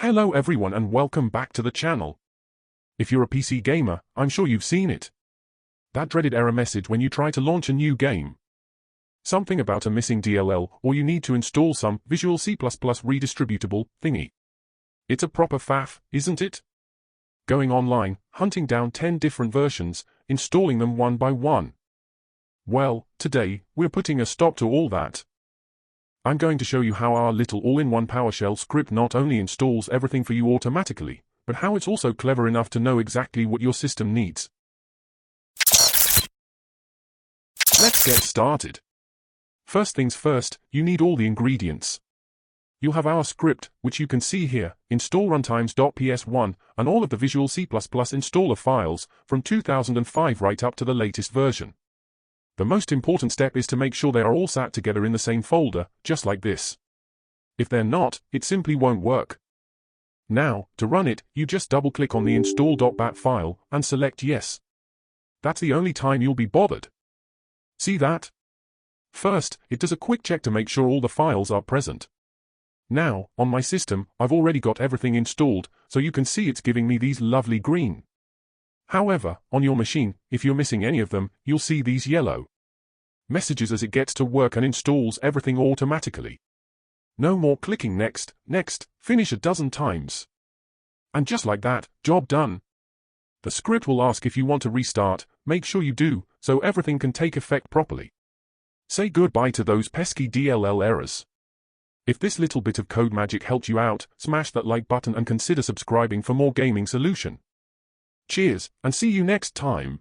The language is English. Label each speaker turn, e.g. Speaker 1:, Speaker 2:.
Speaker 1: Hello everyone and welcome back to the channel. If you're a PC gamer, I'm sure you've seen it. That dreaded error message when you try to launch a new game. Something about a missing DLL, or you need to install some Visual C Redistributable thingy. It's a proper faff, isn't it? Going online, hunting down 10 different versions, installing them one by one. Well, today, we're putting a stop to all that. I'm going to show you how our little all-in-one PowerShell script not only installs everything for you automatically, but how it's also clever enough to know exactly what your system needs. Let's get started. First things first, you need all the ingredients. You'll have our script, which you can see here, install runtimes.ps1, and all of the Visual C++ installer files, from 2005 right up to the latest version. The most important step is to make sure they are all sat together in the same folder, just like this. If they're not, it simply won't work. Now, to run it, you just double-click on the install.bat file, and select yes. That's the only time you'll be bothered. See that? First, it does a quick check to make sure all the files are present. Now, on my system, I've already got everything installed, so you can see it's giving me these lovely green. However, on your machine, if you're missing any of them, you'll see these yellow messages as it gets to work and installs everything automatically. No more clicking next, finish a dozen times. And just like that, job done. The script will ask if you want to restart, make sure you do, so everything can take effect properly. Say goodbye to those pesky DLL errors. If this little bit of code magic helped you out, smash that like button and consider subscribing for more gaming solution. Cheers, and see you next time.